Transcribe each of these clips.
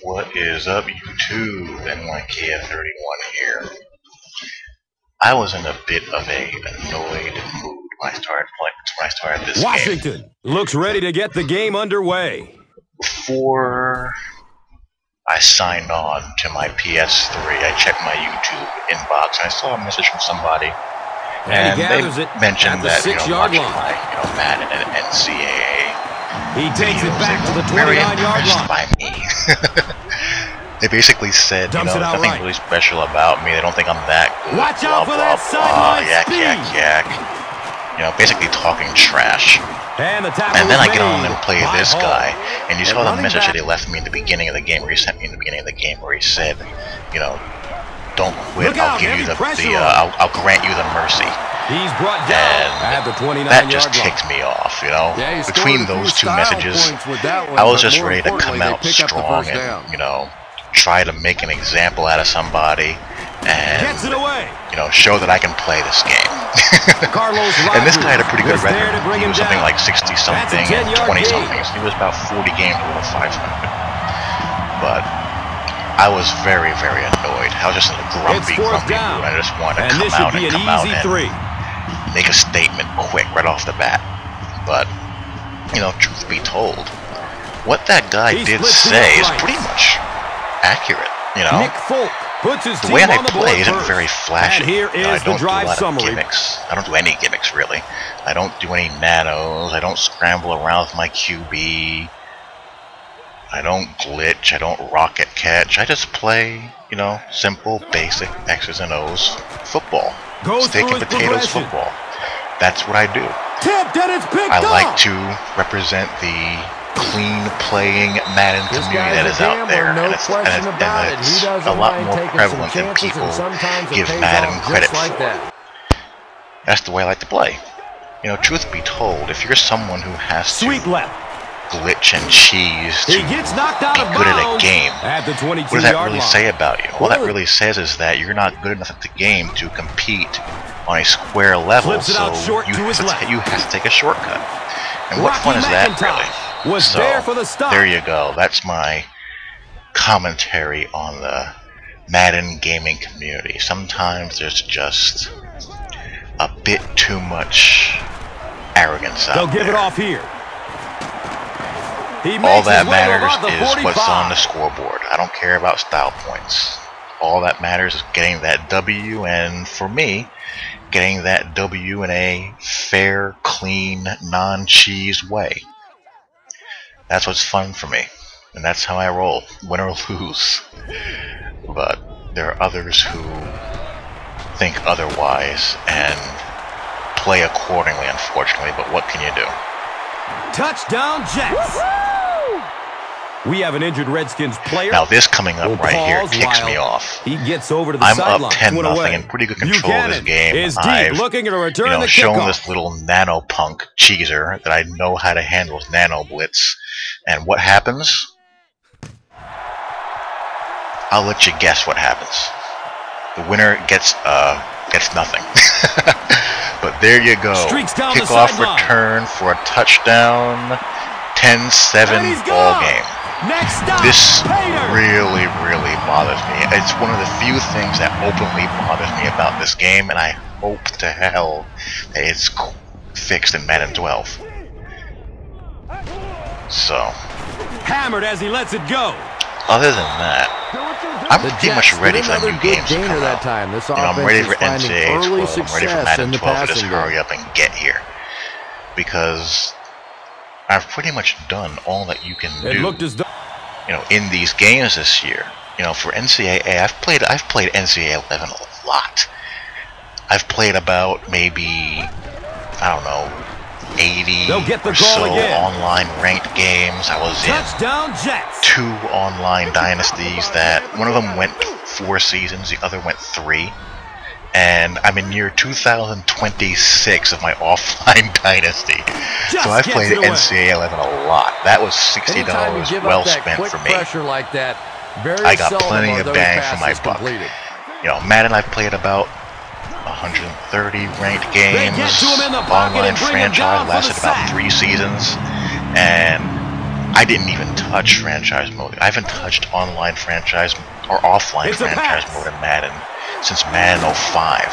What is up, YouTube? Ncaa 31 here. I was in a bit of a annoyed mood when I started this Washington game. looks ready to get the game underway. Before I signed on to my PS3, I checked my YouTube inbox and I saw a message from somebody, and they mentioned that watching my Madden and Ncaa. He takes it back to the very 29-yard impressed line. by me. They basically said, there's nothing really special about me. They don't think I'm that good. Watch out for that sideline speed. Yak. Basically talking trash. And then I get on and play this guy, and you saw the message that he left me in the beginning of the game, or he sent me in the beginning of the game, where he said, don't quit. I'll give you I'll grant you the mercy. He's brought down at the 29-yard line. That just ticked me off, Between those two messages, I was just ready to come out strong and, try to make an example out of somebody and, show that I can play this game. And this guy had a pretty good record. He was something like 60-something and 20-something. So he was about 40 games over 500. But I was very, very annoyed. I was just in a grumpy mood. I just wanted to come out and make a statement quick right off the bat. But, truth be told, what that guy did say is pretty much accurate, The way I play isn't very flashy. I don't do a lot of gimmicks. I don't do any gimmicks, really. I don't do any nanos. I don't scramble around with my QB. I don't glitch. I don't rocket catch. I just play, simple, basic X's and O's football. Steak and potatoes football. That's what I do. I like to represent the clean playing Madden community that is out there, and it's a lot more prevalent than people give Madden credit for. That's the way I like to play. Truth be told, if you're someone who has to glitch and cheese to be good at a game, what does that really say about you? All that really says is that you're not good enough at the game to compete on a square level, so you have to take a shortcut. And what fun is that, really? There you go. That's my commentary on the Madden gaming community. Sometimes there's just a bit too much arrogance out there. They'll give it off here. All that matters is what's on the scoreboard. I don't care about style points. All that matters is getting that W, and for me, getting that W in a fair, clean, non-cheese way. That's what's fun for me, and that's how I roll, win or lose. But there are others who think otherwise and play accordingly, unfortunately, but what can you do? Touchdown Jets! We have an injured Redskins player. Now this coming up right here ticks me off. He gets over to the I'm up 10-0 in pretty good control of this game. I've shown this little nano punk cheeser that I know how to handle with nano blitz. And what happens? I'll let you guess what happens. The winner gets nothing. But there you go. Kickoff return for a touchdown. 10-7 ball game. This really, really bothers me. It's one of the few things that openly bothers me about this game, and I hope to hell that it's fixed in Madden 12. So, hammered as he lets it go. Other than that, I'm pretty much ready for the new games to come out. I'm ready for Ncaa 12. I'm ready for Madden 12 to just hurry up and get here, because I've pretty much done all that you can do. In these games this year. For Ncaa, I've played Ncaa 11 a lot. I've played about maybe, I don't know, 80 or so online ranked games. I was in 2 online dynasties that one of them went 4 seasons, the other went 3. And I'm in year 2026 of my offline dynasty. So I've played Ncaa 11 a lot. That was $60 well spent for me. I got plenty of bang for my buck. Madden, I've played about 130 ranked games. Online franchise lasted about 3 seasons. And I didn't even touch franchise mode. I haven't touched online franchise or offline franchise mode in Madden since Madden 05.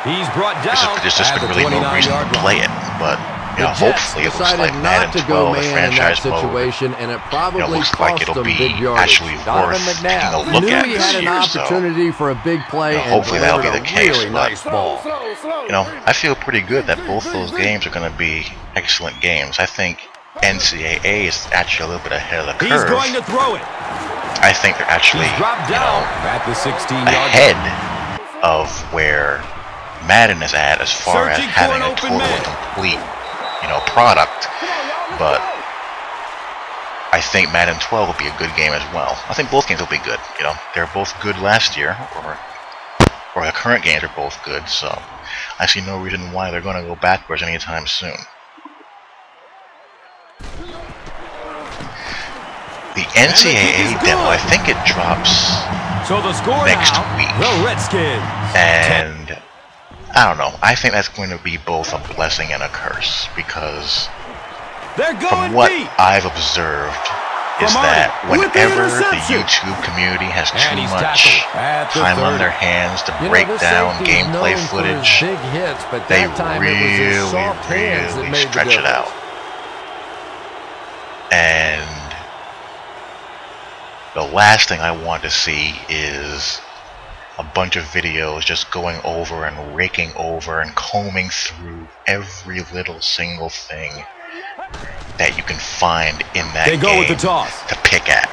He's brought down. There's just been really no reason to play it, but you know, hopefully it looks like Madden 12, the franchise mode, and it probably looks like it'll be actually worth taking a look at this year. Opportunity for a big play, hopefully that'll be the case. Really nice ball. You know, I feel pretty good that both those games are going to be excellent games. I think Ncaa is actually a little bit ahead of the curve. He's going to throw it. I think they're actually, at the 16-yard ahead of where Madden is at as far as having a total and complete, product. But I think Madden 12 will be a good game as well. I think both games will be good. They're both good last year, or the current games are both good. So I see no reason why they're going to go backwards anytime soon. The Ncaa demo, I think it drops next week. The Redskins. And I don't know. I think that's going to be both a blessing and a curse, because from what I've observed is that whenever the YouTube community has too much time on their hands to break down gameplay footage, they really stretch it out. And the last thing I want to see is a bunch of videos just going over and raking over and combing through every little single thing that you can find in that game to pick at.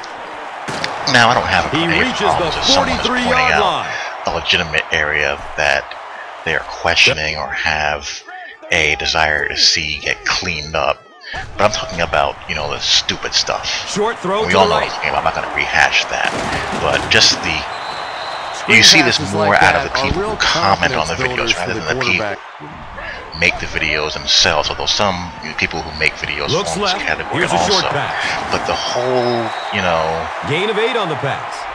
Now, I don't have any problems if someone is pointing out a legitimate area that they are questioning or have a desire to see get cleaned up. But I'm talking about, the stupid stuff. Short throw. We all know what I'm talking about. I'm not going to rehash that. But just you see this more out of the people who comment on the videos rather than the people who make the videos themselves. Although some people who make videos fall in this category also. But the whole, gain of 8 on the pass.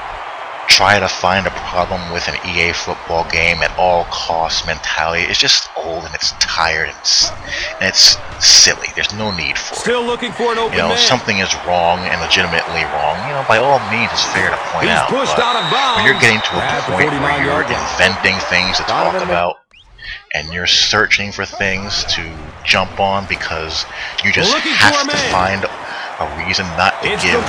Try to find a problem with an EA football game at all costs mentality. It's just old and it's tired and it's silly. There's no need for it. Still looking for an open man. Something is wrong and legitimately wrong. By all means, it's fair to point out. But when you're getting to a point where you're inventing things to talk about and you're searching for things to jump on because you just have to find a reason not to give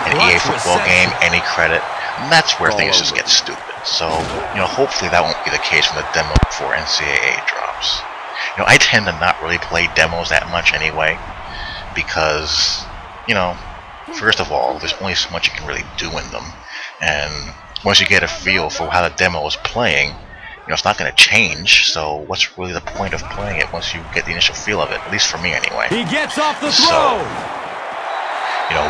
an EA football game any credit, and that's where things just get stupid. So, hopefully that won't be the case when the demo for Ncaa drops. I tend to not really play demos that much anyway, because, first of all, there's only so much you can really do in them, and once you get a feel for how the demo is playing, it's not going to change, so what's really the point of playing it once you get the initial feel of it, at least for me anyway. He gets off the throw!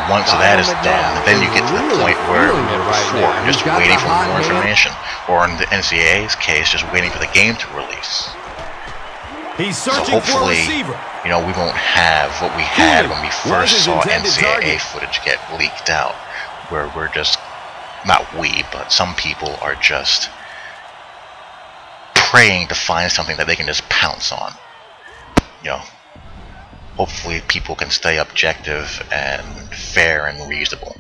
Once that is done, then you get to the point where before you're just waiting for more information, or in the Ncaa's case, just waiting for the game to release. So hopefully, we won't have what we had when we first saw Ncaa footage get leaked out, where we're just, not we, but some people are just praying to find something that they can just pounce on. Hopefully people can stay objective and fair and reasonable.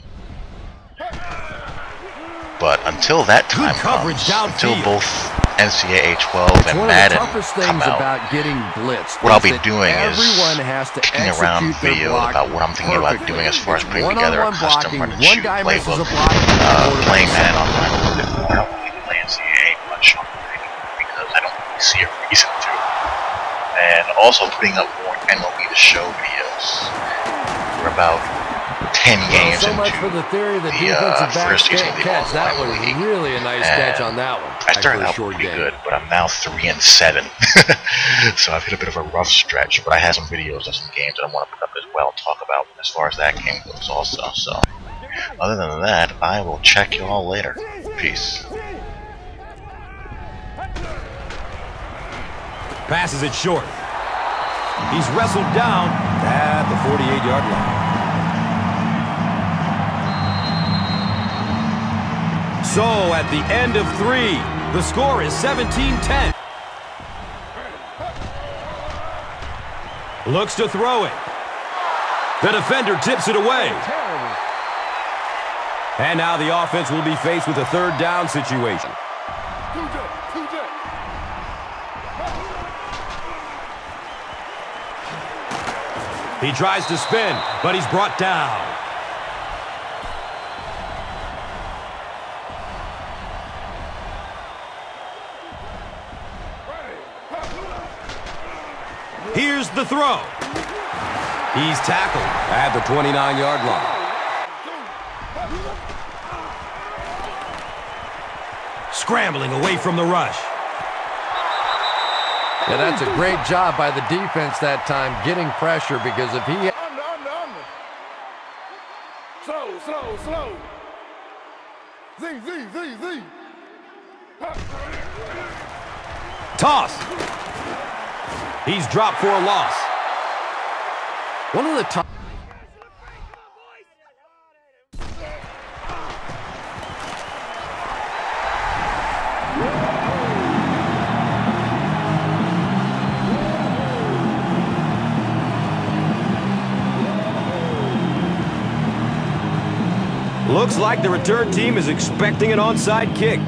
But until that time comes, until both Ncaa 12 and Madden come out, what I'll be doing is kicking around videos about what I'm thinking about doing as far as putting together a custom run and shoot playbook, playing Madden online a little bit more. I don't really play Ncaa much online because I don't really see a reason to. And also putting up more MLB The Show videos. We're about 10 games into the first season of the online league. Really a nice catch on that one. I started out pretty good, but I'm now 3-7. So I've hit a bit of a rough stretch, but I have some videos of some games that I want to put up as well and talk about as far as that game goes also. So other than that, I will check you all later. Peace. Passes it short. He's wrestled down at the 48-yard line. So at the end of 3, the score is 17-10. Looks to throw it. The defender tips it away. And now the offense will be faced with a third down situation. He tries to spin, but he's brought down. Here's the throw. He's tackled at the 29-yard line. Scrambling away from the rush. Yeah, that's a great job by the defense that time, getting pressure, because if he... Slow. Z. Toss. He's dropped for a loss. One of the top... Looks like the return team is expecting an onside kick.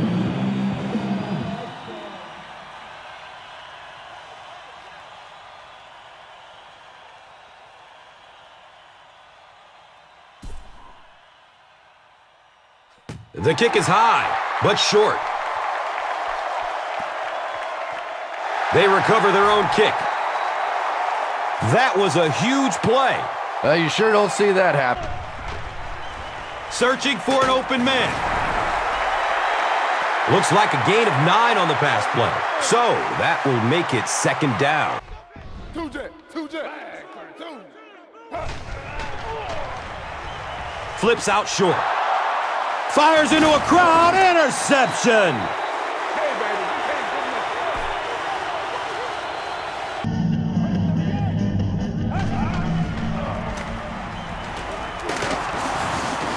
The kick is high, but short. They recover their own kick. That was a huge play. You sure don't see that happen. Searching for an open man. Looks like a gain of 9 on the pass play. So that will make it second down. Two jet. Flips out short. Fires into a crowd. Interception.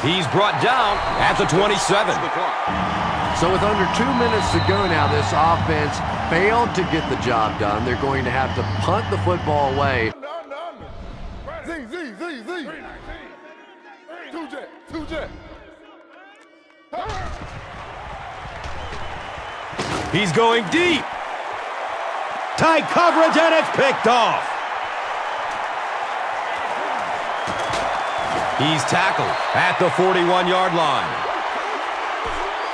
He's brought down at the 27. So with under 2 minutes to go now, this offense failed to get the job done. They're going to have to punt the football away. Z. Two jet. He's going deep. Tight coverage, and it's picked off. He's tackled at the 41-yard line.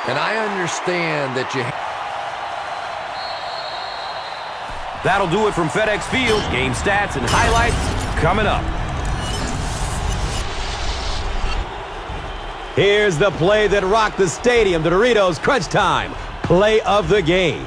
And I understand that you... That'll do it from FedEx Field. Game stats and highlights coming up. Here's the play that rocked the stadium, the Doritos Crunch Time play of the game.